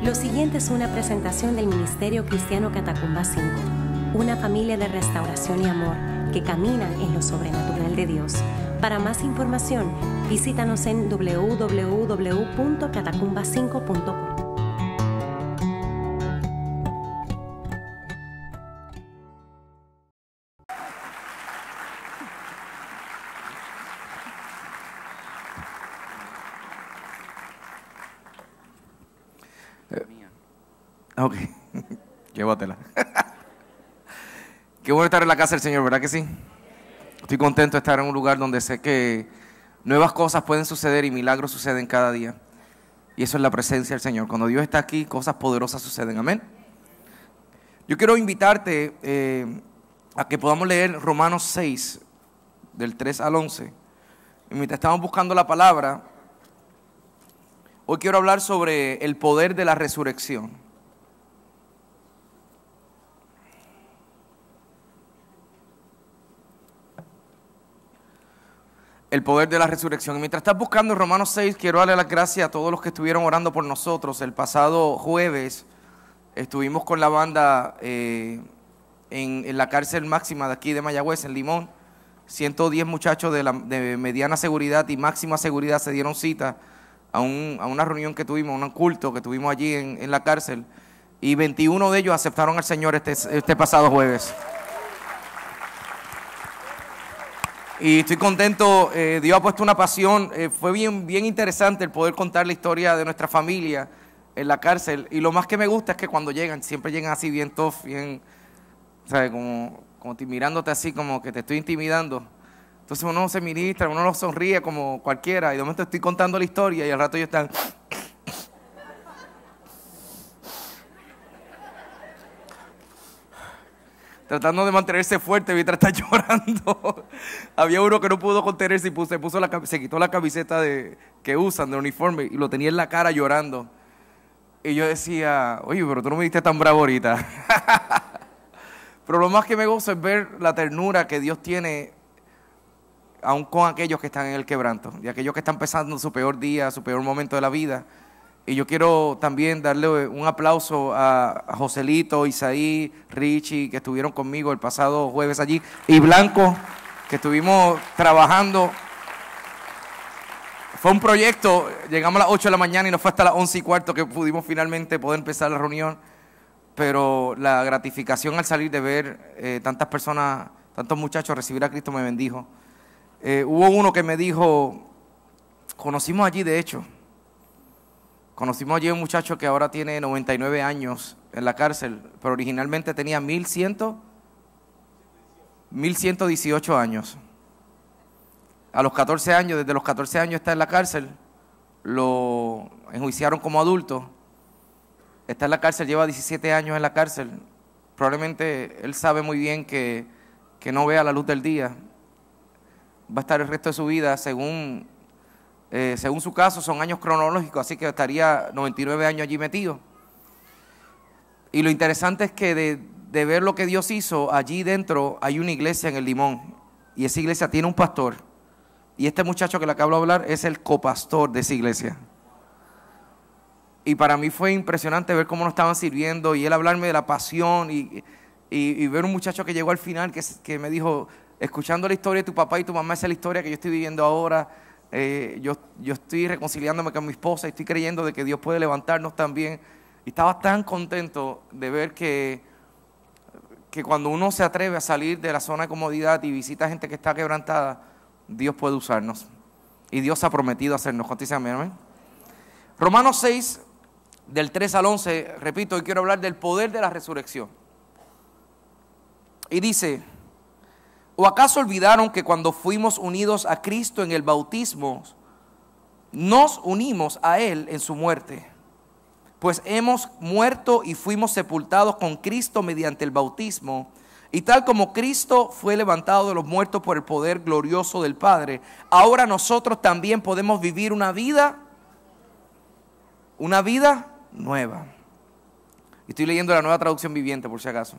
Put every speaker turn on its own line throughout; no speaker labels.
Lo siguiente es una presentación del Ministerio Cristiano Catacumba 5, una familia de restauración y amor que camina en lo sobrenatural de Dios. Para más información, visítanos en www.catacumba5.com.
Ok, llévatela. Qué bueno estar en la casa del Señor, ¿verdad que sí? Estoy contento de estar en un lugar donde sé que nuevas cosas pueden suceder y milagros suceden cada día. Y eso es la presencia del Señor. Cuando Dios está aquí, cosas poderosas suceden. Amén. Yo quiero invitarte a que podamos leer Romanos 6, del 3 al 11. Y mientras estamos buscando la palabra, hoy quiero hablar sobre el poder de la resurrección. El poder de la resurrección. Y mientras estás buscando Romanos 6, quiero darle las gracias a todos los que estuvieron orando por nosotros. El pasado jueves estuvimos con la banda en la cárcel máxima de aquí de Mayagüez, en Limón. 110 muchachos de mediana seguridad y máxima seguridad se dieron cita a una reunión que tuvimos, un culto que tuvimos allí en la cárcel. Y 21 de ellos aceptaron al Señor este pasado jueves. Y estoy contento, Dios ha puesto una pasión, fue bien interesante el poder contar la historia de nuestra familia en la cárcel. Y lo más que me gusta es que cuando llegan, siempre llegan así bien tough, bien, ¿sabes? Como mirándote así, como que te estoy intimidando. Entonces uno se ministra, uno lo sonríe como cualquiera, y de momento estoy contando la historia y al rato ellos están... tratando de mantenerse fuerte mientras está llorando. Había uno que no pudo contenerse y se quitó la camiseta que usan de uniforme y lo tenía en la cara llorando. Y yo decía, oye, pero tú no me diste tan bravo ahorita. Pero lo más que me gozo es ver la ternura que Dios tiene aún con aquellos que están en el quebranto y aquellos que están pasando su peor día, su peor momento de la vida. Y yo quiero también darle un aplauso a Joselito, Isaí, Richie, que estuvieron conmigo el pasado jueves allí, y Blanco, que estuvimos trabajando. Fue un proyecto, llegamos a las 8 de la mañana y no fue hasta las 11:15 que pudimos finalmente poder empezar la reunión. Pero la gratificación al salir de ver tantas personas, tantos muchachos recibir a Cristo me bendijo. Hubo uno que me dijo, conocimos allí a un muchacho que ahora tiene 99 años en la cárcel, pero originalmente tenía 1118 años. A los 14 años, desde los 14 años está en la cárcel, lo enjuiciaron como adulto. Está en la cárcel, lleva 17 años en la cárcel. Probablemente él sabe muy bien que no vea la luz del día. Va a estar el resto de su vida, según su caso, son años cronológicos, así que estaría 99 años allí metido. Y lo interesante es que de ver lo que Dios hizo, allí dentro hay una iglesia en el Limón, y esa iglesia tiene un pastor, y este muchacho que le acabo de hablar es el copastor de esa iglesia. Y para mí fue impresionante ver cómo nos estaban sirviendo, y él hablarme de la pasión, y ver un muchacho que llegó al final, que me dijo, escuchando la historia de tu papá y tu mamá, esa es la historia que yo estoy viviendo ahora. Yo estoy reconciliándome con mi esposa y estoy creyendo de que Dios puede levantarnos también. Y estaba tan contento de ver que cuando uno se atreve a salir de la zona de comodidad y visita gente que está quebrantada, Dios puede usarnos. Y Dios ha prometido hacernos. ¿Cuántos dicen amén? Romanos 6, del 3 al 11, repito, hoy quiero hablar del poder de la resurrección. Y dice... ¿O acaso olvidaron que cuando fuimos unidos a Cristo en el bautismo, nos unimos a Él en su muerte? Pues hemos muerto y fuimos sepultados con Cristo mediante el bautismo. Y tal como Cristo fue levantado de los muertos por el poder glorioso del Padre, ahora nosotros también podemos vivir una vida nueva. Estoy leyendo la Nueva Traducción Viviente por si acaso.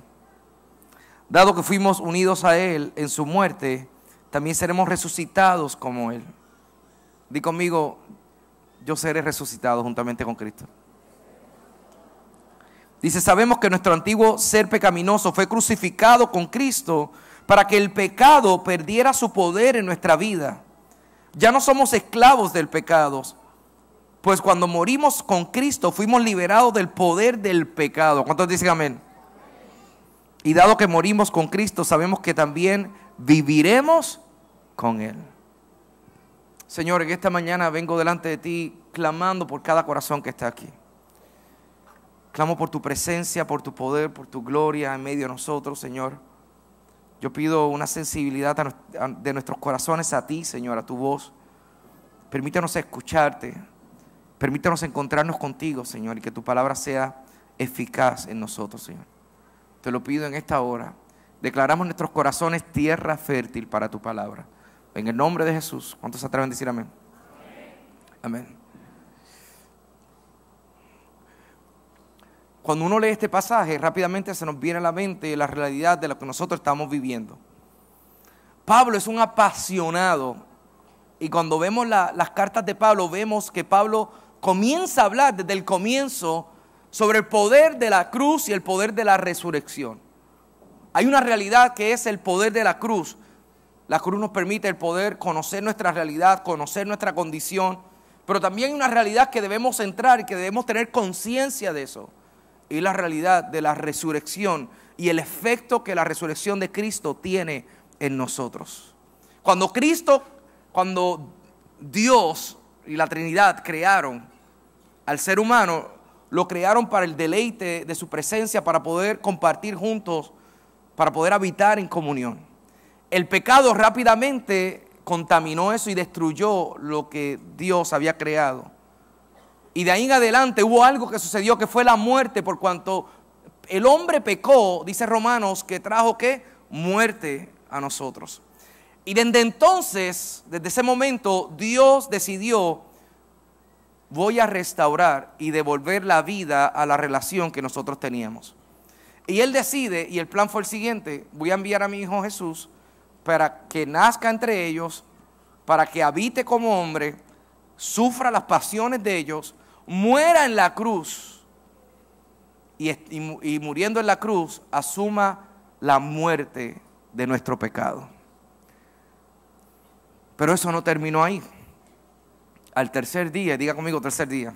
Dado que fuimos unidos a Él en su muerte, también seremos resucitados como Él. Di conmigo, yo seré resucitado juntamente con Cristo. Dice, sabemos que nuestro antiguo ser pecaminoso fue crucificado con Cristo para que el pecado perdiera su poder en nuestra vida. Ya no somos esclavos del pecado, pues cuando morimos con Cristo fuimos liberados del poder del pecado. ¿Cuántos dicen amén? Y dado que morimos con Cristo, sabemos que también viviremos con Él. Señor, en esta mañana vengo delante de ti clamando por cada corazón que está aquí. Clamo por tu presencia, por tu poder, por tu gloria en medio de nosotros, Señor. Yo pido una sensibilidad de nuestros corazones a ti, Señor, a tu voz. Permítanos escucharte. Permítanos encontrarnos contigo, Señor, y que tu palabra sea eficaz en nosotros, Señor. Te lo pido en esta hora. Declaramos nuestros corazones tierra fértil para tu palabra. En el nombre de Jesús. ¿Cuántos se atreven a decir amén? Amén. Cuando uno lee este pasaje, rápidamente se nos viene a la mente la realidad de lo que nosotros estamos viviendo. Pablo es un apasionado. Y cuando vemos las cartas de Pablo, vemos que Pablo comienza a hablar desde el comienzo sobre el poder de la cruz y el poder de la resurrección. Hay una realidad que es el poder de la cruz. La cruz nos permite el poder conocer nuestra realidad, conocer nuestra condición. Pero también hay una realidad que debemos entrar y que debemos tener conciencia de eso. Y la realidad de la resurrección y el efecto que la resurrección de Cristo tiene en nosotros. Cuando Dios y la Trinidad crearon al ser humano, lo crearon para el deleite de su presencia, para poder compartir juntos, para poder habitar en comunión. El pecado rápidamente contaminó eso y destruyó lo que Dios había creado. Y de ahí en adelante hubo algo que sucedió, que fue la muerte, por cuanto el hombre pecó, dice Romanos, que trajo ¿qué? Muerte a nosotros. Y desde entonces, desde ese momento, Dios decidió, voy a restaurar y devolver la vida a la relación que nosotros teníamos. Y Él decide, y el plan fue el siguiente: voy a enviar a mi Hijo Jesús para que nazca entre ellos, para que habite como hombre, sufra las pasiones de ellos, muera en la cruz y muriendo en la cruz asuma la muerte de nuestro pecado. Pero eso no terminó ahí. Al tercer día, diga conmigo tercer día,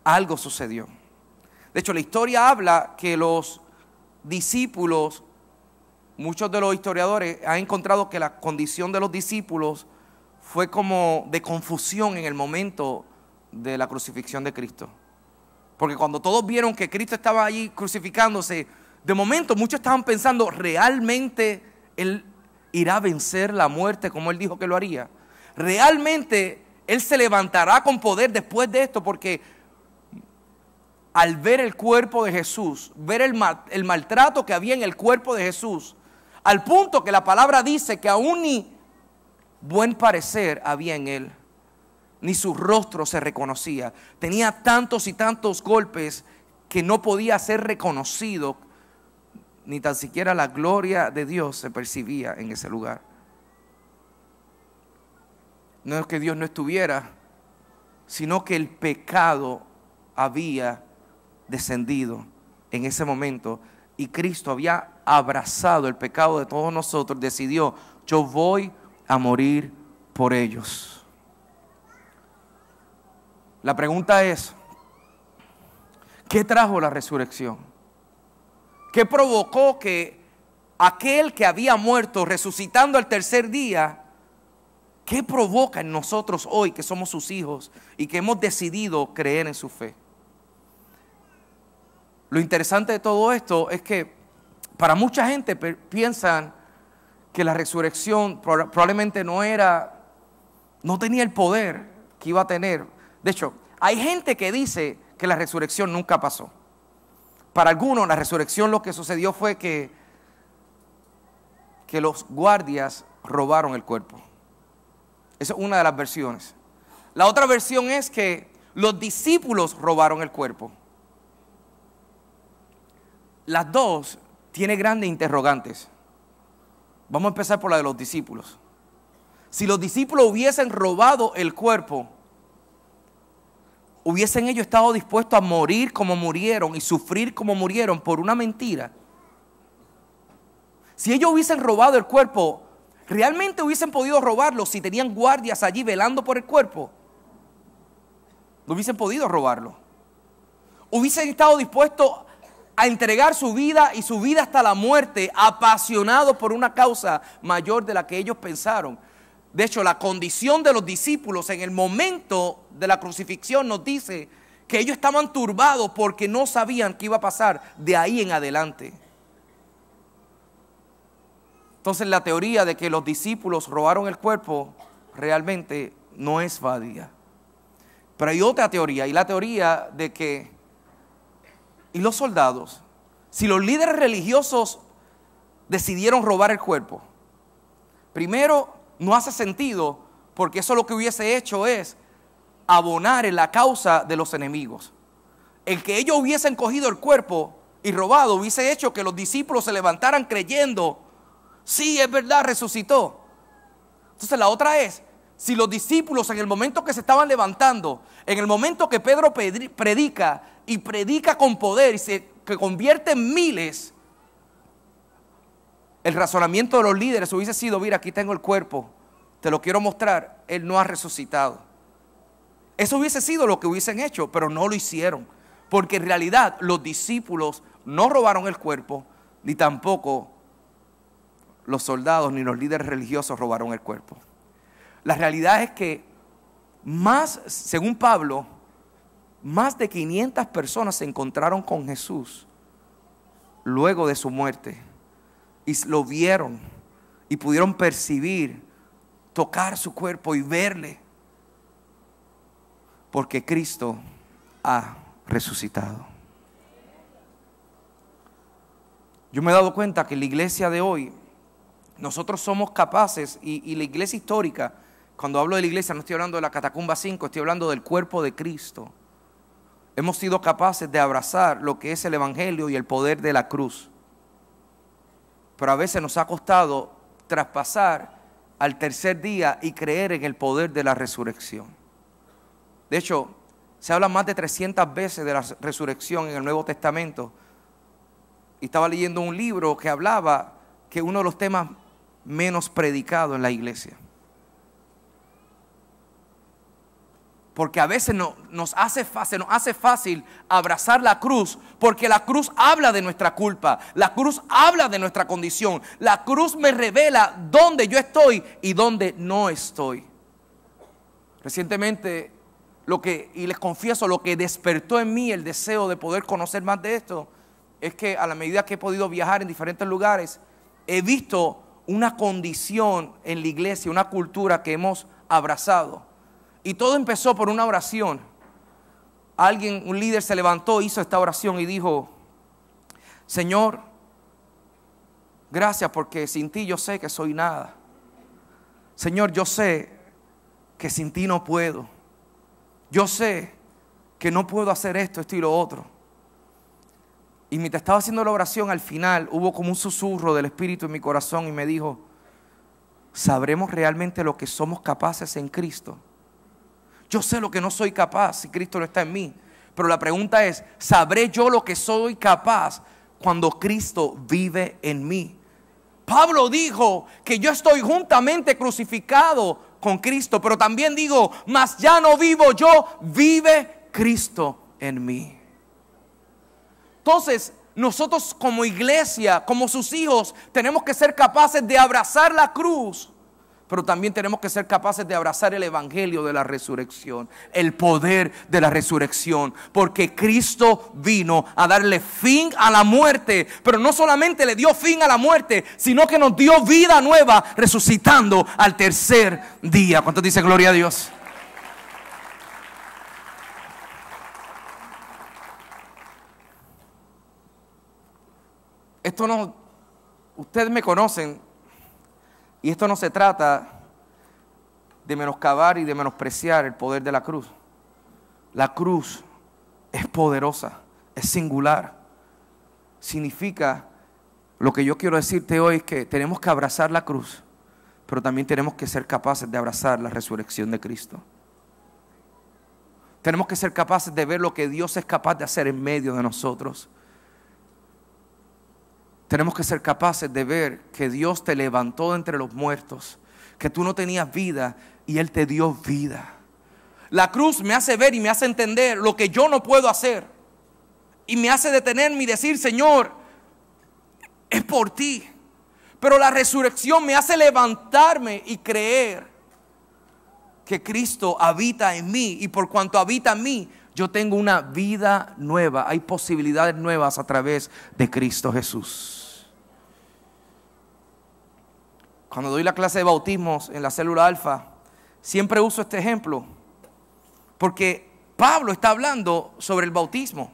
algo sucedió. De hecho, la historia habla que los discípulos, muchos de los historiadores han encontrado que la condición de los discípulos fue como de confusión en el momento de la crucifixión de Cristo. Porque cuando todos vieron que Cristo estaba allí crucificándose, de momento muchos estaban pensando, ¿realmente Él irá a vencer la muerte como Él dijo que lo haría? ¿Realmente Él se levantará con poder después de esto? Porque al ver el cuerpo de Jesús, ver el maltrato que había en el cuerpo de Jesús, al punto que la palabra dice que aún ni buen parecer había en Él, ni su rostro se reconocía. Tenía tantos y tantos golpes que no podía ser reconocido, ni tan siquiera la gloria de Dios se percibía en ese lugar. No es que Dios no estuviera, sino que el pecado había descendido en ese momento y Cristo había abrazado el pecado de todos nosotros. Decidió, yo voy a morir por ellos. La pregunta es, ¿qué trajo la resurrección? ¿Qué provocó que aquel que había muerto resucitando al tercer día, qué provoca en nosotros hoy que somos sus hijos y que hemos decidido creer en su fe? Lo interesante de todo esto es que para mucha gente piensan que la resurrección probablemente no tenía el poder que iba a tener. De hecho, hay gente que dice que la resurrección nunca pasó. Para algunos la resurrección lo que sucedió fue que los guardias robaron el cuerpo. Esa es una de las versiones. La otra versión es que los discípulos robaron el cuerpo. Las dos tienen grandes interrogantes. Vamos a empezar por la de los discípulos. Si los discípulos hubiesen robado el cuerpo, hubiesen ellos estado dispuestos a morir como murieron y sufrir como murieron por una mentira? Si ellos hubiesen robado el cuerpo, ¿realmente hubiesen podido robarlo si tenían guardias allí velando por el cuerpo? No hubiesen podido robarlo. Hubiesen estado dispuestos a entregar su vida y su vida hasta la muerte, apasionados por una causa mayor de la que ellos pensaron. De hecho, la condición de los discípulos en el momento de la crucifixión nos dice que ellos estaban turbados porque no sabían qué iba a pasar de ahí en adelante. Entonces la teoría de que los discípulos robaron el cuerpo realmente no es válida. Pero hay otra teoría, y la teoría de que, ¿y los soldados? Si los líderes religiosos decidieron robar el cuerpo, primero, no hace sentido, porque eso lo que hubiese hecho es abonar en la causa de los enemigos. El que ellos hubiesen cogido el cuerpo y robado hubiese hecho que los discípulos se levantaran creyendo, sí, es verdad, resucitó. Entonces la otra es, si los discípulos en el momento que se estaban levantando, en el momento que Pedro predica y predica con poder y que convierte en miles, el razonamiento de los líderes hubiese sido, mira, aquí tengo el cuerpo, te lo quiero mostrar, él no ha resucitado. Eso hubiese sido lo que hubiesen hecho, pero no lo hicieron, porque en realidad los discípulos no robaron el cuerpo, ni tampoco los soldados ni los líderes religiosos robaron el cuerpo. La realidad es que según Pablo, más de 500 personas se encontraron con Jesús luego de su muerte. Y lo vieron y pudieron percibir, tocar su cuerpo y verle. Porque Cristo ha resucitado. Yo me he dado cuenta que en la iglesia de hoy, nosotros somos capaces, y la iglesia histórica, cuando hablo de la iglesia no estoy hablando de la Catacumba 5, estoy hablando del cuerpo de Cristo. Hemos sido capaces de abrazar lo que es el evangelio y el poder de la cruz. Pero a veces nos ha costado traspasar al tercer día y creer en el poder de la resurrección. De hecho, se habla más de 300 veces de la resurrección en el Nuevo Testamento. Y estaba leyendo un libro que hablaba que uno de los temas menos predicados en la iglesia. Porque a veces nos hace fácil abrazar la cruz, porque la cruz habla de nuestra culpa, la cruz habla de nuestra condición, la cruz me revela dónde yo estoy y dónde no estoy. Recientemente, y les confieso, lo que despertó en mí el deseo de poder conocer más de esto, es que a la medida que he podido viajar en diferentes lugares, he visto una condición en la iglesia, una cultura que hemos abrazado. Y todo empezó por una oración. Un líder se levantó, hizo esta oración y dijo: Señor, gracias porque sin ti yo sé que soy nada. Señor, yo sé que sin ti no puedo. Yo sé que no puedo hacer esto y lo otro. Y mientras estaba haciendo la oración, al final hubo como un susurro del Espíritu en mi corazón y me dijo: ¿sabremos realmente lo que somos capaces en Cristo? Yo sé lo que no soy capaz si Cristo no está en mí. Pero la pregunta es, ¿sabré yo lo que soy capaz cuando Cristo vive en mí? Pablo dijo que yo estoy juntamente crucificado con Cristo, pero también digo, mas ya no vivo yo, vive Cristo en mí. Entonces, nosotros como iglesia, como sus hijos, tenemos que ser capaces de abrazar la cruz. Pero también tenemos que ser capaces de abrazar el evangelio de la resurrección, el poder de la resurrección, porque Cristo vino a darle fin a la muerte, pero no solamente le dio fin a la muerte, sino que nos dio vida nueva, resucitando al tercer día. ¿Cuántos dicen gloria a Dios? Ustedes me conocen. Y esto no se trata de menoscabar y de menospreciar el poder de la cruz. La cruz es poderosa, es singular. Significa, lo que yo quiero decirte hoy es que tenemos que abrazar la cruz, pero también tenemos que ser capaces de abrazar la resurrección de Cristo. Tenemos que ser capaces de ver lo que Dios es capaz de hacer en medio de nosotros. Tenemos que ser capaces de ver que Dios te levantó de entre los muertos, que tú no tenías vida y Él te dio vida. La cruz me hace ver y me hace entender lo que yo no puedo hacer. Y me hace detenerme y decir, Señor, es por ti. Pero la resurrección me hace levantarme y creer que Cristo habita en mí. Y por cuanto habita en mí, yo tengo una vida nueva. Hay posibilidades nuevas a través de Cristo Jesús. Cuando doy la clase de bautismos en la célula alfa, siempre uso este ejemplo. Porque Pablo está hablando sobre el bautismo.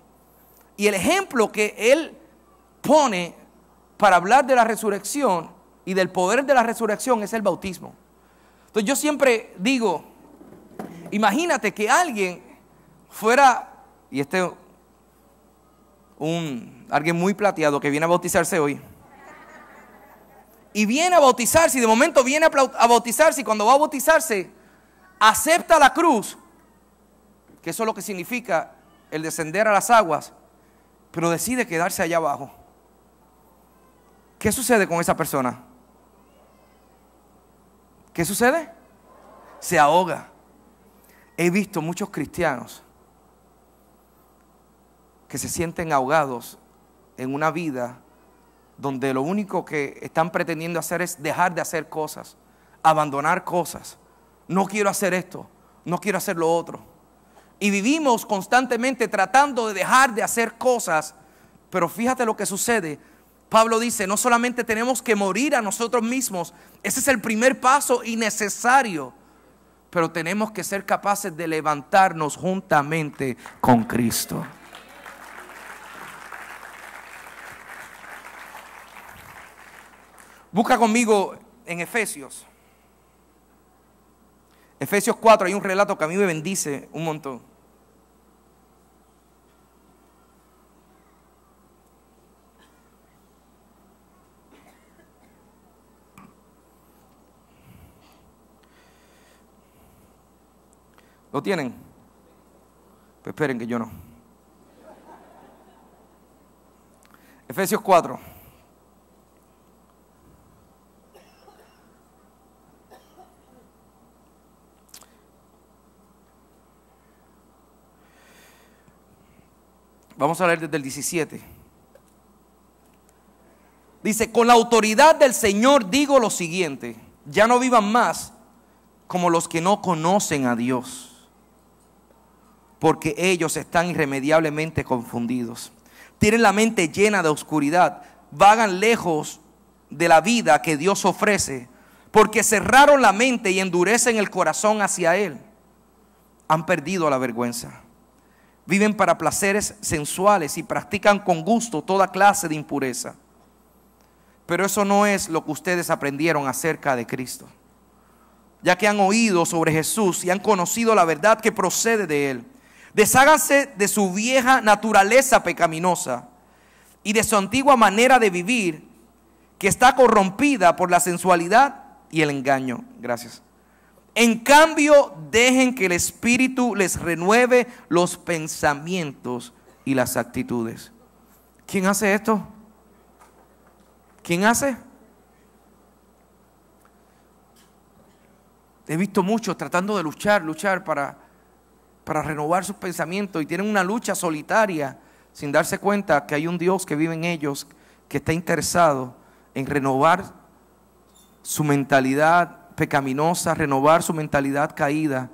Y el ejemplo que él pone para hablar de la resurrección y del poder de la resurrección es el bautismo. Entonces yo siempre digo, imagínate que alguien fuera, y alguien muy plateado que viene a bautizarse hoy, y viene a bautizarse, y de momento viene a bautizarse, y cuando va a bautizarse, acepta la cruz, que eso es lo que significa el descender a las aguas, pero decide quedarse allá abajo. ¿Qué sucede con esa persona? ¿Qué sucede? Se ahoga. He visto muchos cristianos que se sienten ahogados en una vida donde lo único que están pretendiendo hacer es dejar de hacer cosas, abandonar cosas. No quiero hacer esto, no quiero hacer lo otro. Y vivimos constantemente tratando de dejar de hacer cosas, pero fíjate lo que sucede. Pablo dice, no solamente tenemos que morir a nosotros mismos, ese es el primer paso y necesario, pero tenemos que ser capaces de levantarnos juntamente con Cristo. Busca conmigo en Efesios. Efesios 4, hay un relato que a mí me bendice un montón. ¿Lo tienen? Pues esperen que yo no. Efesios 4. Vamos a leer desde el 17. Dice, con la autoridad del Señor digo lo siguiente, ya no vivan más como los que no conocen a Dios, porque ellos están irremediablemente confundidos. Tienen la mente llena de oscuridad, vagan lejos de la vida que Dios ofrece, porque cerraron la mente y endurecen el corazón hacia Él. Han perdido la vergüenza. Viven para placeres sensuales y practican con gusto toda clase de impureza. Pero eso no es lo que ustedes aprendieron acerca de Cristo. Ya que han oído sobre Jesús y han conocido la verdad que procede de Él. Desháganse de su vieja naturaleza pecaminosa y de su antigua manera de vivir, que está corrompida por la sensualidad y el engaño. Gracias. En cambio, dejen que el Espíritu les renueve los pensamientos y las actitudes. ¿Quién hace esto? ¿Quién hace? He visto muchos tratando de luchar para renovar sus pensamientos, y tienen una lucha solitaria sin darse cuenta que hay un Dios que vive en ellos, que está interesado en renovar su mentalidad pecaminosa, renovar su mentalidad caída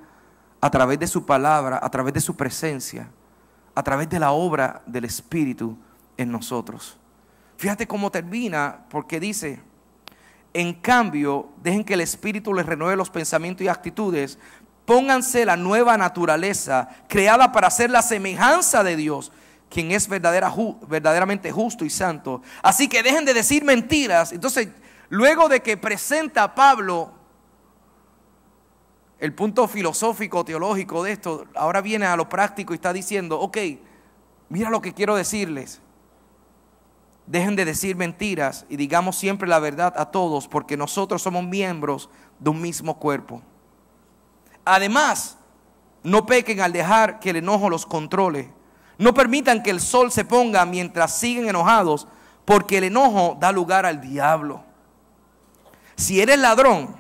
a través de su palabra, a través de su presencia, a través de la obra del Espíritu en nosotros. Fíjate cómo termina, porque dice, en cambio, dejen que el Espíritu les renueve los pensamientos y actitudes. Pónganse la nueva naturaleza creada para ser la semejanza de Dios, quien es verdaderamente justo y santo. Así que dejen de decir mentiras. Entonces, luego de que presenta Pablo el punto filosófico, teológico de esto, ahora viene a lo práctico y está diciendo, ok, mira lo que quiero decirles. Dejen de decir mentiras y digamos siempre la verdad a todos, porque nosotros somos miembros de un mismo cuerpo. Además, No pequen al dejar que el enojo los controle. No permitan que el sol se ponga mientras siguen enojados, porque el enojo da lugar al diablo. Si eres ladrón,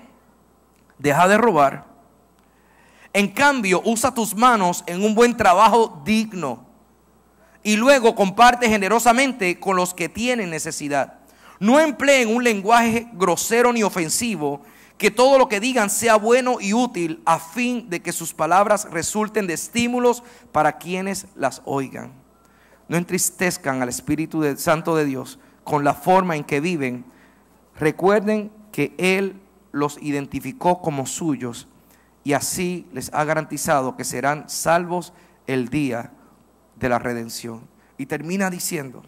deja de robar. En cambio, usa tus manos en un buen trabajo digno. Y luego comparte generosamente con los que tienen necesidad. No empleen un lenguaje grosero ni ofensivo. Que todo lo que digan sea bueno y útil, a fin de que sus palabras resulten de estímulos para quienes las oigan. No entristezcan al Espíritu Santo de Dios con la forma en que viven. Recuerden que Él los identificó como suyos y así les ha garantizado que serán salvos el día de la redención. Y termina diciendo: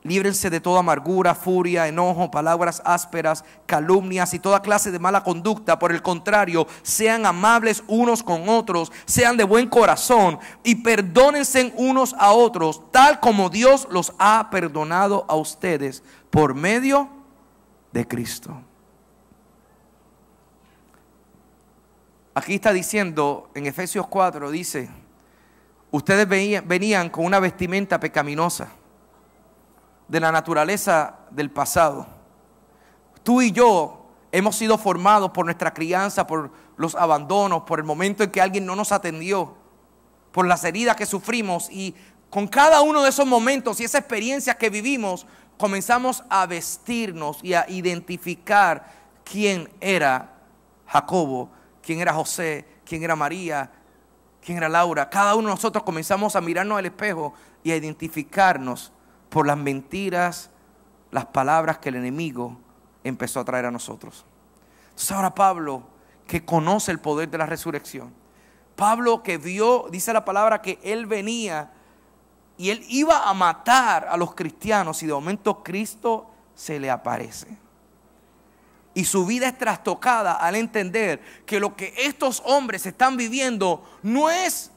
líbrense de toda amargura, furia, enojo, palabras ásperas, calumnias y toda clase de mala conducta. Por el contrario, sean amables unos con otros, sean de buen corazón y perdónense unos a otros, tal como Dios los ha perdonado a ustedes por medio de Cristo. Aquí está diciendo en Efesios 4, dice: ustedes venían con una vestimenta pecaminosa de la naturaleza del pasado. Tú y yo hemos sido formados por nuestra crianza, por los abandonos, por el momento en que alguien no nos atendió, por las heridas que sufrimos, y con cada uno de esos momentos y esa experiencia que vivimos, comenzamos a vestirnos y a identificar quién era Jacobo, quién era José, quién era María, quién era Laura. Cada uno de nosotros comenzamos a mirarnos al espejo y a identificarnos por las mentiras, las palabras que el enemigo empezó a traer a nosotros. Entonces ahora Pablo, que conoce el poder de la resurrección, Pablo que vio, dice la palabra, que él venía y él iba a matar a los cristianos, y de momento Cristo se le aparece. Y su vida es trastocada al entender que lo que estos hombres están viviendo no es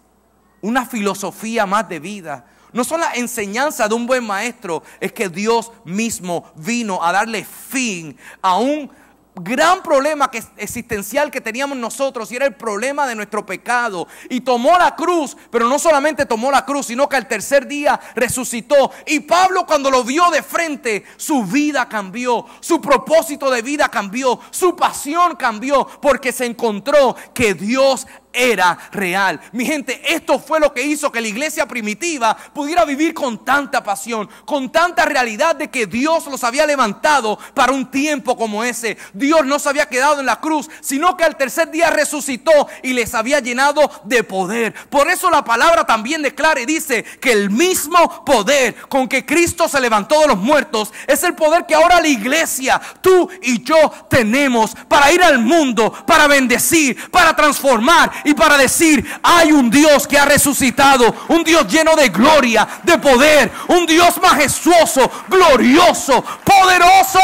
una filosofía más de vida, no son las enseñanzas de un buen maestro, es que Dios mismo vino a darle fin a un gran problema existencial que teníamos nosotros, y era el problema de nuestro pecado, y tomó la cruz. Pero no solamente tomó la cruz, sino que al tercer día resucitó. Y Pablo, cuando lo vio de frente, su vida cambió, su propósito de vida cambió, su pasión cambió, porque se encontró que Dios era real. Mi gente, esto fue lo que hizo que la iglesia primitiva pudiera vivir con tanta pasión, con tanta realidad de que Dios los había levantado para un tiempo como ese. Dios no se había quedado en la cruz, sino que al tercer día resucitó y les había llenado de poder. Por eso la palabra también declara y dice que el mismo poder con que Cristo se levantó de los muertos es el poder que ahora la iglesia, tú y yo, tenemos para ir al mundo, para bendecir, para transformar y para decir: hay un Dios que ha resucitado, un Dios lleno de gloria, de poder, un Dios majestuoso, glorioso, poderoso.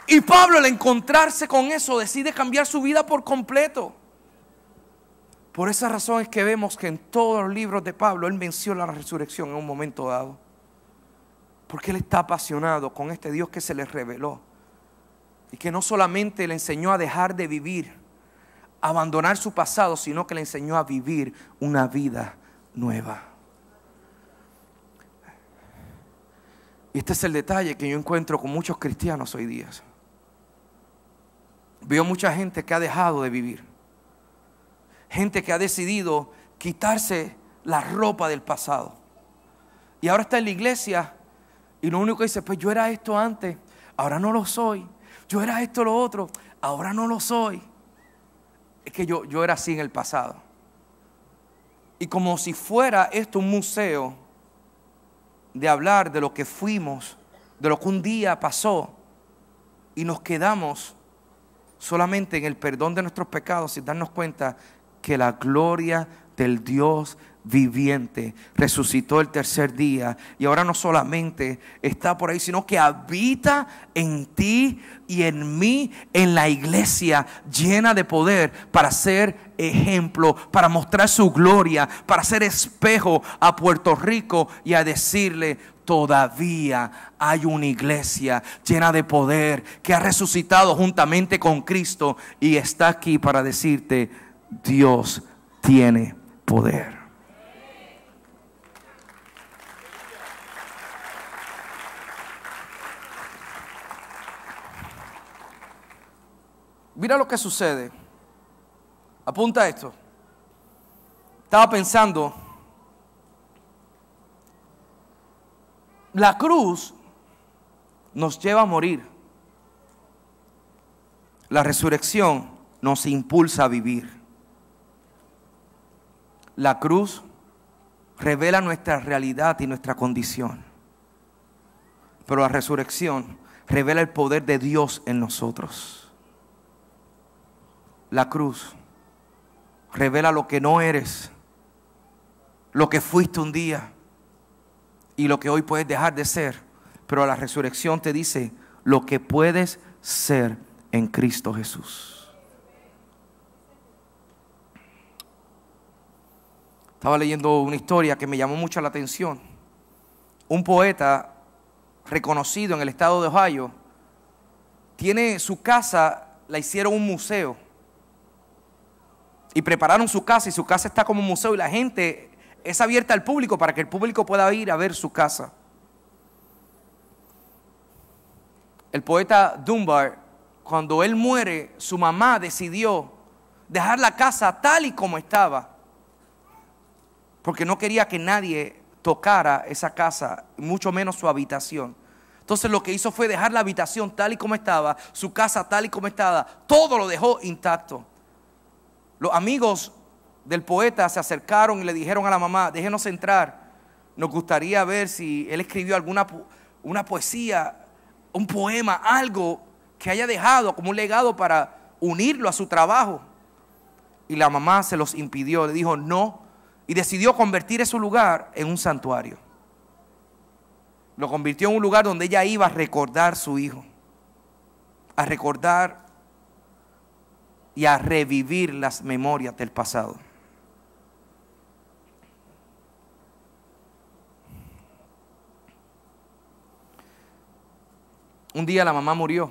Y Pablo, al encontrarse con eso, decide cambiar su vida por completo. Por esa razón es que vemos que en todos los libros de Pablo él menciona la resurrección en un momento dado, porque él está apasionado con este Dios que se le reveló y que no solamente le enseñó a dejar de vivir, a abandonar su pasado, sino que le enseñó a vivir una vida nueva. Y este es el detalle que yo encuentro con muchos cristianos hoy día. Veo mucha gente que ha dejado de vivir, gente que ha decidido quitarse la ropa del pasado, y ahora está en la iglesia y lo único que dice: pues yo era esto antes, ahora no lo soy. Yo era esto, lo otro, ahora no lo soy. Es que yo era así en el pasado. Y como si fuera esto un museo de hablar de lo que fuimos, de lo que un día pasó, y nos quedamos solamente en el perdón de nuestros pecados, sin darnos cuenta que la gloria del Dios viviente, resucitó el tercer día y ahora no solamente está por ahí, sino que habita en ti y en mí, en la iglesia llena de poder para ser ejemplo, para mostrar su gloria, para ser espejo a Puerto Rico y a decirle: todavía hay una iglesia llena de poder que ha resucitado juntamente con Cristo y está aquí para decirte: Dios tiene poder. Mira lo que sucede. Apunta esto. Estaba pensando, la cruz nos lleva a morir. La resurrección nos impulsa a vivir. La cruz revela nuestra realidad y nuestra condición. Pero la resurrección revela el poder de Dios en nosotros. La cruz revela lo que no eres, lo que fuiste un día y lo que hoy puedes dejar de ser. Pero la resurrección te dice lo que puedes ser en Cristo Jesús. Estaba leyendo una historia que me llamó mucho la atención. Un poeta reconocido en el estado de Ohio tiene su casa, la hicieron un museo. Y prepararon su casa y su casa está como un museo y la gente es abierta al público para que el público pueda ir a ver su casa. El poeta Dunbar, cuando él muere, su mamá decidió dejar la casa tal y como estaba, porque no quería que nadie tocara esa casa, mucho menos su habitación. Entonces lo que hizo fue dejar la habitación tal y como estaba, su casa tal y como estaba, todo lo dejó intacto. Los amigos del poeta se acercaron y le dijeron a la mamá: déjenos entrar, nos gustaría ver si él escribió una poesía, un poema, algo que haya dejado como un legado para unirlo a su trabajo. Y la mamá se los impidió, le dijo no, y decidió convertir ese lugar en un santuario. Lo convirtió en un lugar donde ella iba a recordar a su hijo, a recordar y a revivir las memorias del pasado. Un día la mamá murió.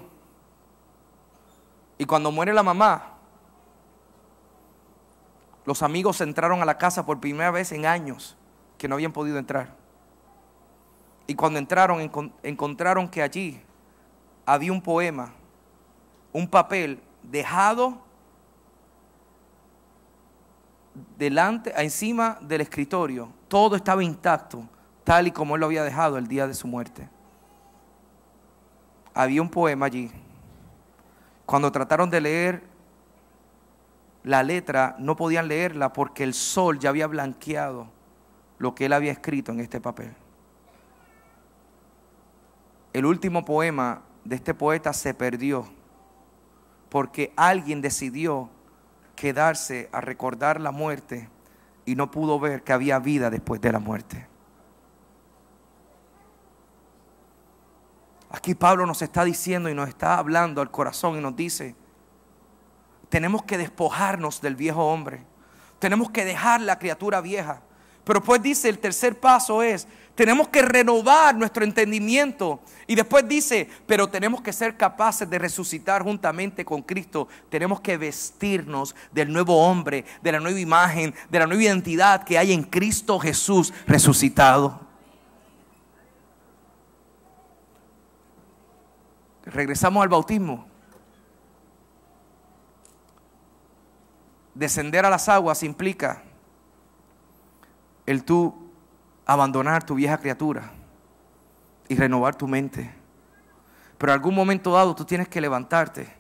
Y cuando muere la mamá, los amigos entraron a la casa por primera vez en años que no habían podido entrar. Y cuando entraron, encontraron que allí había un poema, un papel dejado encima del escritorio. Todo estaba intacto, tal y como él lo había dejado el día de su muerte. Había un poema allí. Cuando trataron de leer la letra, no podían leerla porque el sol ya había blanqueado lo que él había escrito en este papel. El último poema de este poeta se perdió porque alguien decidió quedarse a recordar la muerte y no pudo ver que había vida después de la muerte. Aquí Pablo nos está diciendo y nos está hablando al corazón y nos dice: tenemos que despojarnos del viejo hombre, tenemos que dejar la criatura vieja. Pero después dice, el tercer paso es: tenemos que renovar nuestro entendimiento. Y después dice, pero tenemos que ser capaces de resucitar juntamente con Cristo. Tenemos que vestirnos del nuevo hombre, de la nueva imagen, de la nueva identidad que hay en Cristo Jesús resucitado. Regresamos al bautismo. Descender a las aguas implica el tú abandonar tu vieja criatura y renovar tu mente. Pero en algún momento dado tú tienes que levantarte,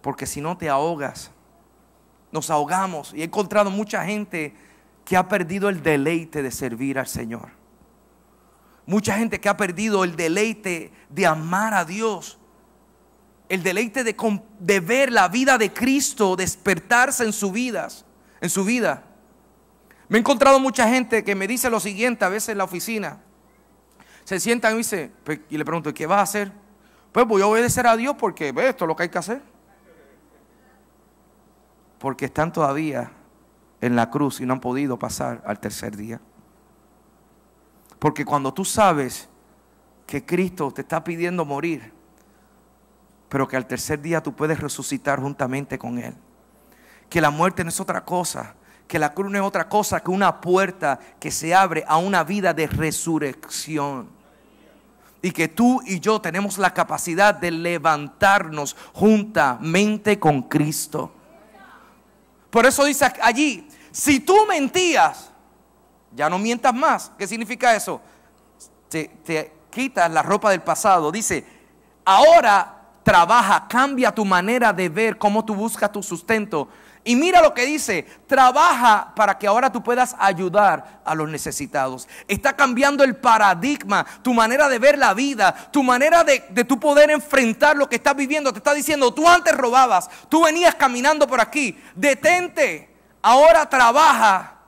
porque si no te ahogas. Nos ahogamos. Y he encontrado mucha gente que ha perdido el deleite de servir al Señor. Mucha gente que ha perdido el deleite de amar a Dios. El deleite de ver la vida de Cristo despertarse en su vida. Me he encontrado mucha gente que me dice lo siguiente a veces en la oficina. Se sientan y dice, y le pregunto, ¿qué vas a hacer? Pues voy a obedecer a Dios porque esto es lo que hay que hacer. Porque están todavía en la cruz y no han podido pasar al tercer día. Porque cuando tú sabes que Cristo te está pidiendo morir, pero que al tercer día tú puedes resucitar juntamente con Él, que la muerte no es otra cosa, que la cruz no es otra cosa que una puerta que se abre a una vida de resurrección, y que tú y yo tenemos la capacidad de levantarnos juntamente con Cristo. Por eso dice allí, si tú mentías, ya no mientas más. ¿Qué significa eso? Te quitas la ropa del pasado. Dice, ahora trabaja, cambia tu manera de ver cómo tú buscas tu sustento. Y mira lo que dice, trabaja para que ahora tú puedas ayudar a los necesitados. Está cambiando el paradigma, tu manera de ver la vida, tu manera de tú poder enfrentar lo que estás viviendo. Te está diciendo, tú antes robabas, tú venías caminando por aquí, detente, ahora trabaja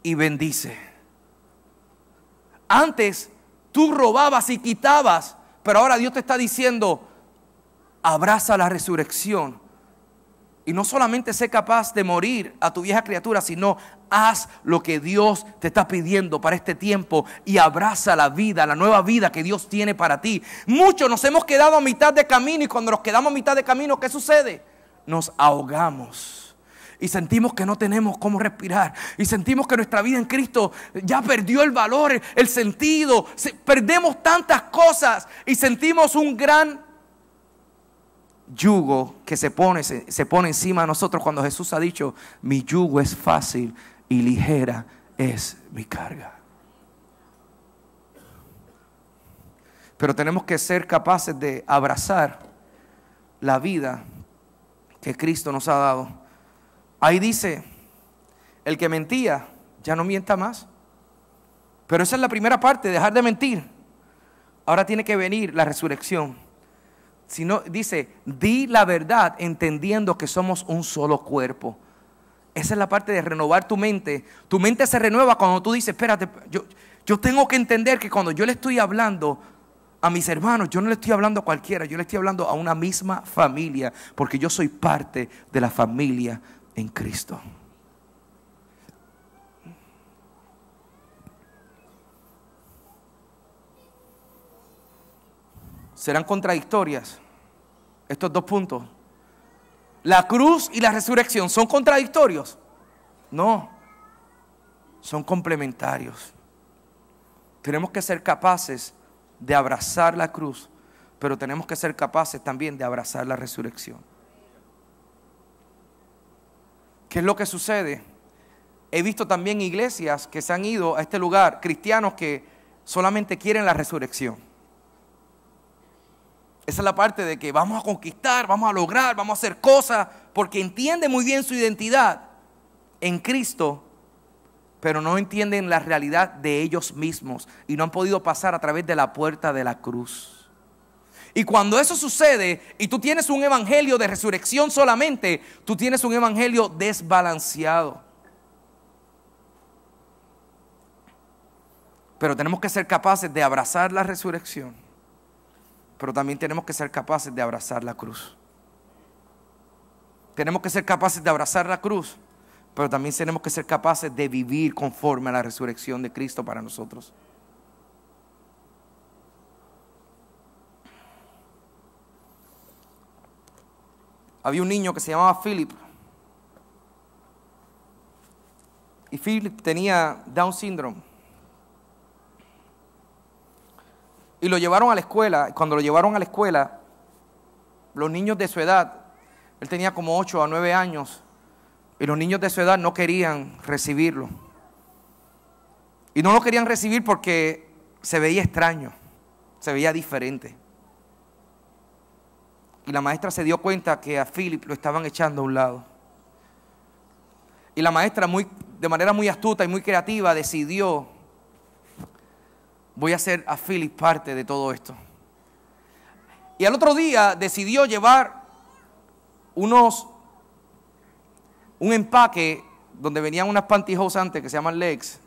y bendice. Antes tú robabas y quitabas, pero ahora Dios te está diciendo, abraza la resurrección. Y no solamente sé capaz de morir a tu vieja criatura, sino haz lo que Dios te está pidiendo para este tiempo y abraza la vida, la nueva vida que Dios tiene para ti. Muchos nos hemos quedado a mitad de camino, y cuando nos quedamos a mitad de camino, ¿qué sucede? Nos ahogamos y sentimos que no tenemos cómo respirar, y sentimos que nuestra vida en Cristo ya perdió el valor, el sentido. Perdemos tantas cosas y sentimos un gran yugo que se pone encima de nosotros, cuando Jesús ha dicho, mi yugo es fácil y ligera es mi carga. Pero tenemos que ser capaces de abrazar la vida que Cristo nos ha dado. Ahí dice, el que mentía ya no mienta más. Pero esa es la primera parte, dejar de mentir. Ahora tiene que venir la resurrección. Sino, dice, di la verdad entendiendo que somos un solo cuerpo. Esa es la parte de renovar tu mente. Tu mente se renueva cuando tú dices, espérate, yo tengo que entender que cuando yo le estoy hablando a mis hermanos, yo no le estoy hablando a cualquiera, yo le estoy hablando a una misma familia, porque yo soy parte de la familia en Cristo. Serán contradictorias estos dos puntos. ¿La cruz y la resurrección son contradictorios? No, son complementarios. Tenemos que ser capaces de abrazar la cruz, pero tenemos que ser capaces también de abrazar la resurrección. ¿Qué es lo que sucede? He visto también iglesias que se han ido a este lugar, cristianos que solamente quieren la resurrección. Esa es la parte de que vamos a conquistar, vamos a lograr, vamos a hacer cosas, porque entienden muy bien su identidad en Cristo, pero no entienden la realidad de ellos mismos y no han podido pasar a través de la puerta de la cruz. Y cuando eso sucede y tú tienes un evangelio de resurrección solamente, tú tienes un evangelio desbalanceado. Pero tenemos que ser capaces de abrazar la resurrección. Pero también tenemos que ser capaces de abrazar la cruz. Tenemos que ser capaces de abrazar la cruz, pero también tenemos que ser capaces de vivir conforme a la resurrección de Cristo para nosotros. Había un niño que se llamaba Philip. Y Philip tenía Down syndrome. Y lo llevaron a la escuela. Cuando lo llevaron a la escuela, los niños de su edad, él tenía como 8 a 9 años, y los niños de su edad no querían recibirlo. Y no lo querían recibir porque se veía extraño, se veía diferente. Y la maestra se dio cuenta que a Philip lo estaban echando a un lado. Y la maestra, de manera muy astuta y muy creativa, decidió: voy a hacer a Philip parte de todo esto. Y al otro día decidió llevar un empaque donde venían unas pantyhose antes que se llaman legs,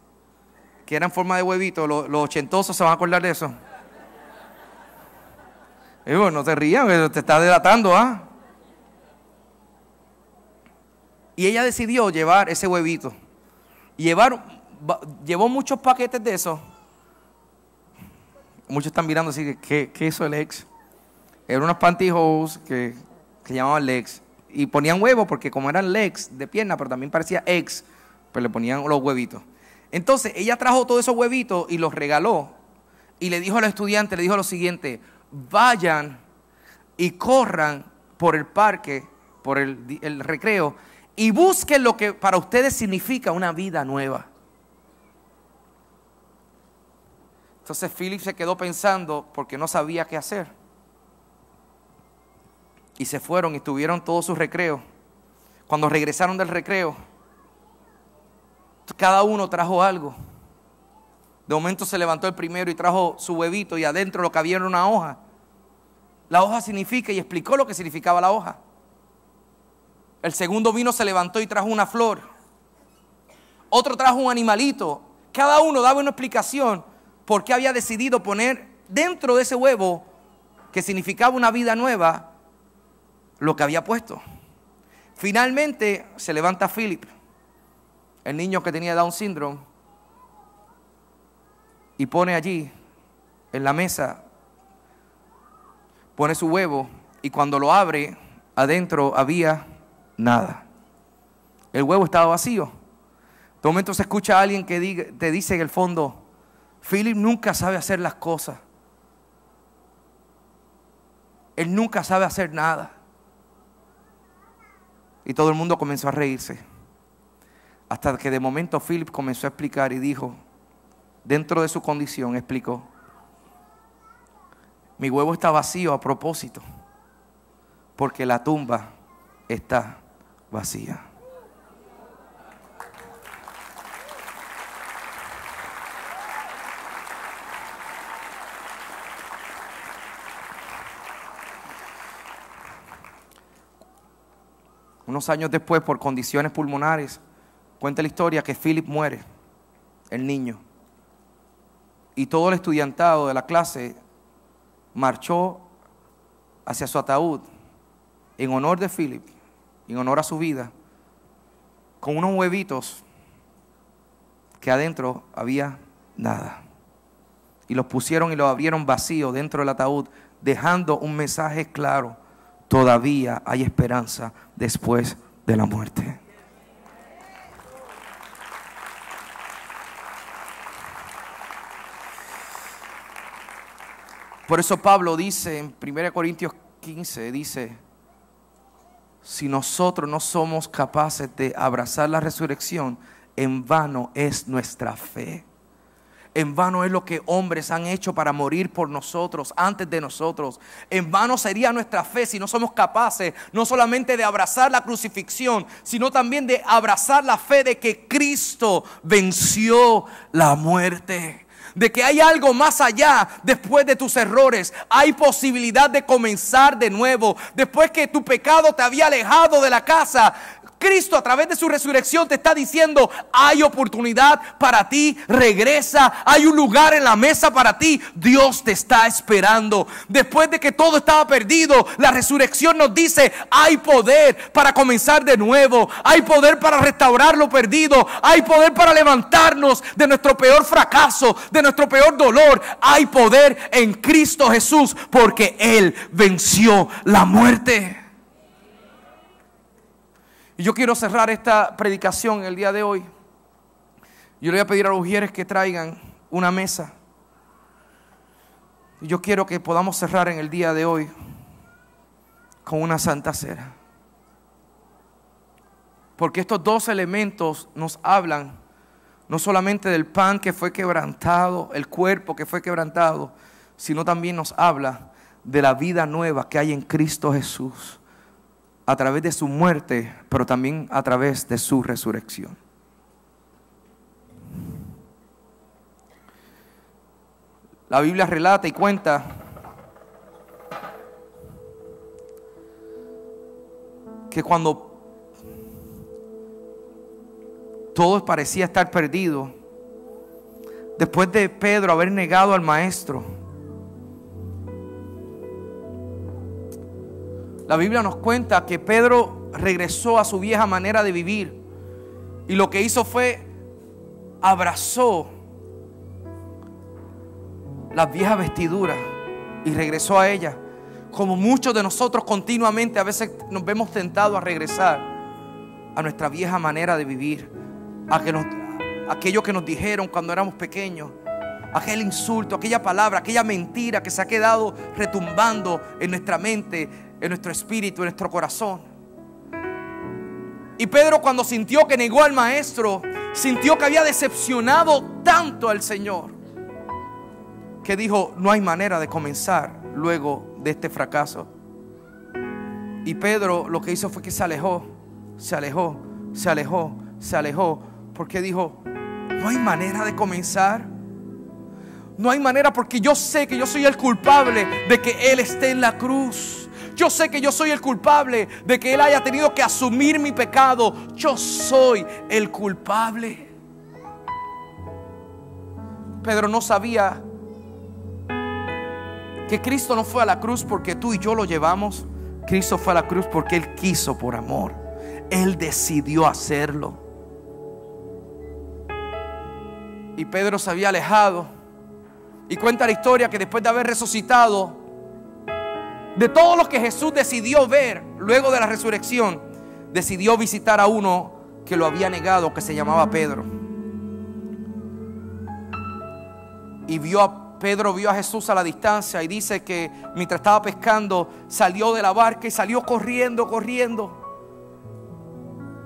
que eran en forma de huevito. Los ochentosos se van a acordar de eso. Y bueno, no te rías, te está delatando, ¿ah? Y ella decidió llevar ese huevito. Llevó muchos paquetes de eso. Muchos están mirando así, ¿qué eso es legs? Eran unos pantyhose que llamaban legs. Y ponían huevos porque como eran legs de pierna, pero también parecía eggs, pues le ponían los huevitos. Entonces ella trajo todos esos huevitos y los regaló. Y le dijo a los estudiantes, le dijo lo siguiente: vayan y corran por el parque, por el recreo, y busquen lo que para ustedes significa una vida nueva. Entonces Philip se quedó pensando porque no sabía qué hacer. Y se fueron y tuvieron todo su recreo. Cuando regresaron del recreo, cada uno trajo algo. De momento se levantó el primero y trajo su huevito, y adentro lo que había era una hoja. La hoja significa, y explicó lo que significaba la hoja. El segundo vino, se levantó y trajo una flor. Otro trajo un animalito. Cada uno daba una explicación por qué había decidido poner dentro de ese huevo, que significaba una vida nueva, lo que había puesto. Finalmente se levanta Philip, el niño que tenía Down syndrome, y pone allí en la mesa, pone su huevo, y cuando lo abre, adentro había nada. El huevo estaba vacío. De momento se escucha a alguien que te dice en el fondo: Philip nunca sabe hacer las cosas. Él nunca sabe hacer nada. Y todo el mundo comenzó a reírse. Hasta que de momento Philip comenzó a explicar y dijo, dentro de su condición, explicó: mi huevo está vacío a propósito, porque la tumba está vacía. Unos años después, por condiciones pulmonares, cuenta la historia que Philip muere, el niño. Y todo el estudiantado de la clase marchó hacia su ataúd en honor de Philip, en honor a su vida, con unos huevitos que adentro había nada. Y los pusieron y los abrieron vacíos dentro del ataúd, dejando un mensaje claro: todavía hay esperanza después de la muerte. Por eso Pablo dice en 1 Corintios 15, dice: si nosotros no somos capaces de abrazar la resurrección, en vano es nuestra fe. En vano es lo que hombres han hecho para morir por nosotros, antes de nosotros. En vano sería nuestra fe si no somos capaces no solamente de abrazar la crucifixión, sino también de abrazar la fe de que Cristo venció la muerte. De que hay algo más allá después de tus errores. Hay posibilidad de comenzar de nuevo. Después que tu pecado te había alejado de la casa, Cristo a través de su resurrección te está diciendo: hay oportunidad para ti, regresa, hay un lugar en la mesa para ti, Dios te está esperando. Después de que todo estaba perdido, la resurrección nos dice: hay poder para comenzar de nuevo, hay poder para restaurar lo perdido, hay poder para levantarnos de nuestro peor fracaso, de nuestro peor dolor. Hay poder en Cristo Jesús, porque Él venció la muerte. Y yo quiero cerrar esta predicación el día de hoy. Yo le voy a pedir a los ujieres que traigan una mesa. Y yo quiero que podamos cerrar en el día de hoy con una santa cena. Porque estos dos elementos nos hablan no solamente del pan que fue quebrantado, el cuerpo que fue quebrantado, sino también nos habla de la vida nueva que hay en Cristo Jesús, a través de su muerte, pero también a través de su resurrección. La Biblia relata y cuenta que cuando todo parecía estar perdido, después de Pedro haber negado al Maestro, la Biblia nos cuenta que Pedro regresó a su vieja manera de vivir. Y lo que hizo fue abrazó las viejas vestiduras y regresó a ellas. Como muchos de nosotros continuamente a veces nos vemos tentados a regresar a nuestra vieja manera de vivir, aquello que nos dijeron cuando éramos pequeños, aquel insulto, aquella palabra, aquella mentira que se ha quedado retumbando en nuestra mente, en nuestro espíritu, en nuestro corazón. Y Pedro, cuando sintió que negó al Maestro, sintió que había decepcionado tanto al Señor, que dijo: no hay manera de comenzar luego de este fracaso. Y Pedro lo que hizo fue que se alejó, porque dijo: no hay manera de comenzar. No hay manera, porque yo sé que yo soy el culpable de que Él esté en la cruz. Yo sé que yo soy el culpable de que Él haya tenido que asumir mi pecado. Yo soy el culpable. Pedro no sabía que Cristo no fue a la cruz porque tú y yo lo llevamos. Cristo fue a la cruz porque Él quiso por amor. Él decidió hacerlo. Y Pedro se había alejado. Y cuenta la historia que después de haber resucitado, de todos los que Jesús decidió ver luego de la resurrección, decidió visitar a uno que lo había negado, que se llamaba Pedro. Y Pedro vio a Jesús a la distancia, y dice que mientras estaba pescando salió de la barca y salió corriendo.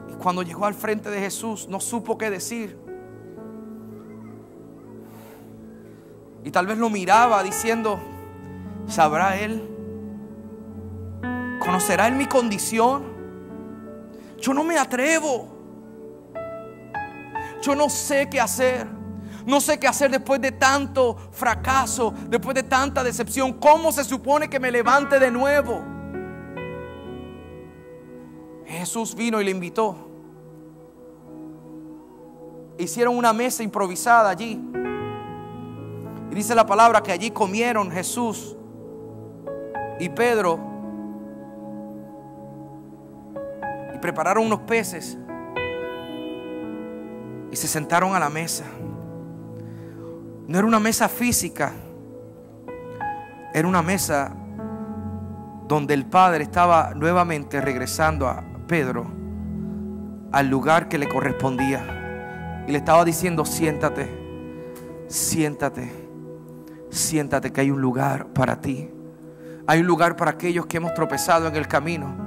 Y cuando llegó al frente de Jesús no supo qué decir. Y tal vez lo miraba diciendo: ¿sabrá Él? ¿Conocerá Él mi condición? Yo no me atrevo. Yo no sé qué hacer. No sé qué hacer después de tanto fracaso, después de tanta decepción. ¿Cómo se supone que me levante de nuevo? Jesús vino y le invitó. Hicieron una mesa improvisada allí. Y dice la palabra que allí comieron Jesús y Pedro. Y prepararon unos peces. Y se sentaron a la mesa. No era una mesa física. Era una mesa donde el Padre estaba nuevamente regresando a Pedro al lugar que le correspondía. Y le estaba diciendo: siéntate, que hay un lugar para ti. Hay un lugar para aquellos que hemos tropezado en el camino,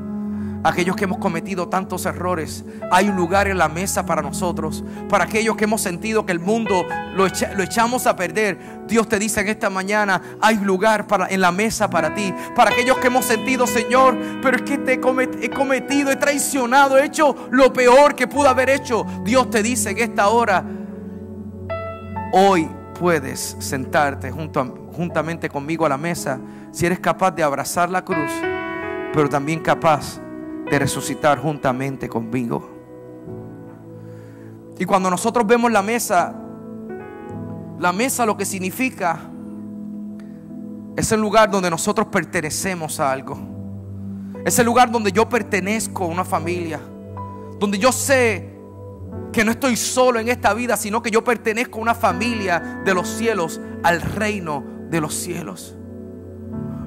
aquellos que hemos cometido tantos errores. Hay un lugar en la mesa para nosotros. Para aquellos que hemos sentido que el mundo lo echamos a perder, Dios te dice en esta mañana: hay un lugar en la mesa para ti. Para aquellos que hemos sentido: Señor, pero es que he traicionado, he hecho lo peor que pude haber hecho. Dios te dice en esta hora: hoy puedes sentarte juntamente conmigo a la mesa, si eres capaz de abrazar la cruz, pero también capaz de resucitar juntamente conmigo. Y cuando nosotros vemos la mesa lo que significa es el lugar donde nosotros pertenecemos a algo. Es el lugar donde yo pertenezco a una familia, donde yo sé que no estoy solo en esta vida, sino que yo pertenezco a una familia de los cielos, al reino de los cielos.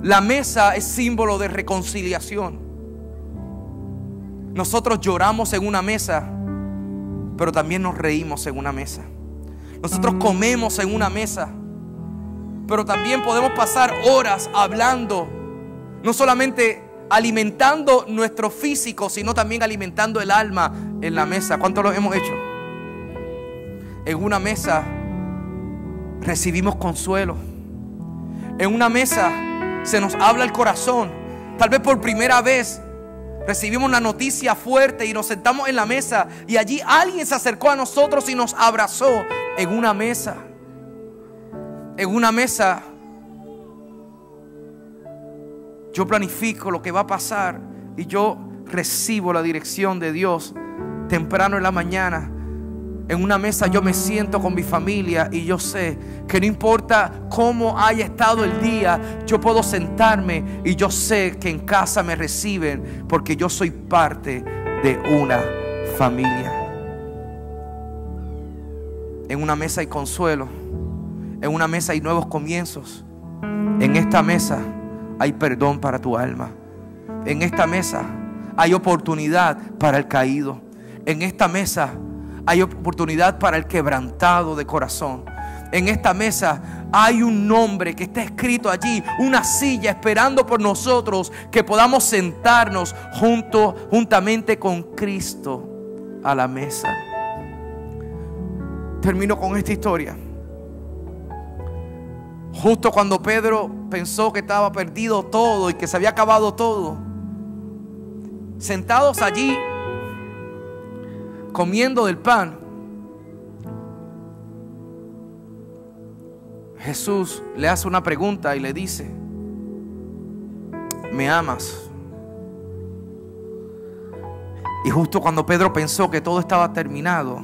La mesa es símbolo de reconciliación. Nosotros lloramos en una mesa, pero también nos reímos en una mesa. Nosotros comemos en una mesa, pero también podemos pasar horas hablando, no solamente alimentando nuestro físico, sino también alimentando el alma en la mesa. ¿Cuánto lo hemos hecho? En una mesa recibimos consuelo. En una mesa se nos habla el corazón. Tal vez por primera vez recibimos una noticia fuerte y nos sentamos en la mesa y allí alguien se acercó a nosotros y nos abrazó. En una mesa. En una mesa yo planifico lo que va a pasar y yo recibo la dirección de Dios temprano en la mañana En una mesa yo me siento con mi familia y yo sé que no importa cómo haya estado el día, yo puedo sentarme y yo sé que en casa me reciben porque yo soy parte de una familia. En una mesa hay consuelo, en una mesa hay nuevos comienzos, en esta mesa hay perdón para tu alma, en esta mesa hay oportunidad para el caído, en esta mesa hay oportunidad para el quebrantado de corazón. En esta mesa hay un nombre que está escrito allí, una silla esperando por nosotros, que podamos sentarnos juntamente con Cristo a la mesa. Termino con esta historia. Justo cuando Pedro pensó que estaba perdido todo y que se había acabado todo, sentados allí comiendo del pan, Jesús le hace una pregunta y le dice: ¿me amas? Y justo cuando Pedro pensó que todo estaba terminado,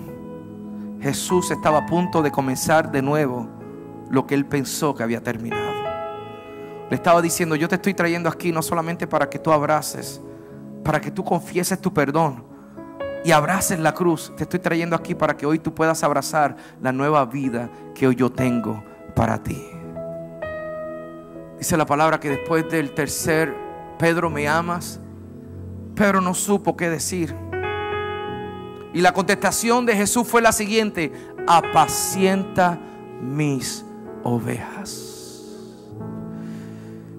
Jesús estaba a punto de comenzar de nuevo lo que él pensó que había terminado. Le estaba diciendo: yo te estoy trayendo aquí no solamente para que tú abraces, para que tú confieses tu perdón y abraces la cruz. Te estoy trayendo aquí para que hoy tú puedas abrazar la nueva vida que hoy yo tengo para ti. Dice la palabra que después del tercer Pedro, ¿me amas?, Pedro no supo qué decir. Y la contestación de Jesús fue la siguiente: apacienta mis ovejas.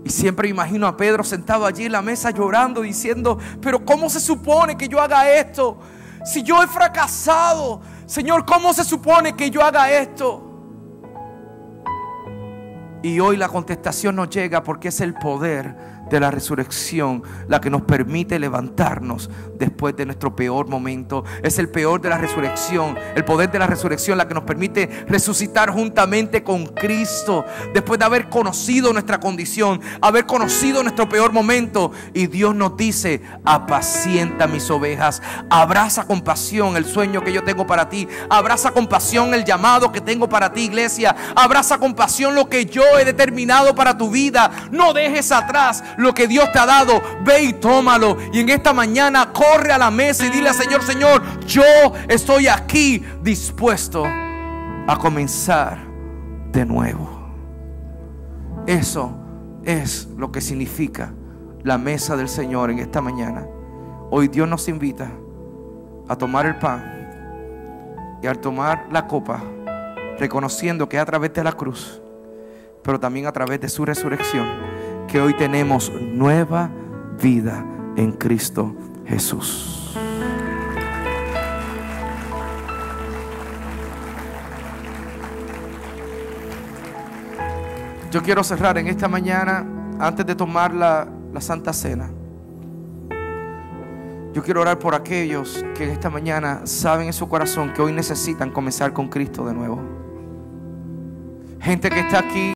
Y siempre imagino a Pedro sentado allí en la mesa llorando, diciendo: pero ¿cómo se supone que yo haga esto? Si yo he fracasado, Señor, ¿cómo se supone que yo haga esto? Y hoy la contestación nos llega porque es el poder de la resurrección la que nos permite levantarnos después de nuestro peor momento. Es el peor de la resurrección, el poder de la resurrección la que nos permite resucitar juntamente con Cristo después de haber conocido nuestra condición, haber conocido nuestro peor momento. Y Dios nos dice: apacienta mis ovejas. Abraza con pasión el sueño que yo tengo para ti. Abraza con pasión el llamado que tengo para ti, iglesia. Abraza con pasión lo que yo he determinado para tu vida. No dejes atrás lo que Dios te ha dado. Ve y tómalo. Y en esta mañana corre a la mesa y dile al Señor: Señor, yo estoy aquí dispuesto a comenzar de nuevo. Eso es lo que significa la mesa del Señor en esta mañana. Hoy Dios nos invita a tomar el pan y al tomar la copa, reconociendo que a través de la cruz, pero también a través de su resurrección, que hoy tenemos nueva vida en Cristo Jesús. Yo quiero cerrar en esta mañana, antes de tomar la Santa Cena. Yo quiero orar por aquellos que en esta mañana saben en su corazón que hoy necesitan comenzar con Cristo de nuevo. Gente que está aquí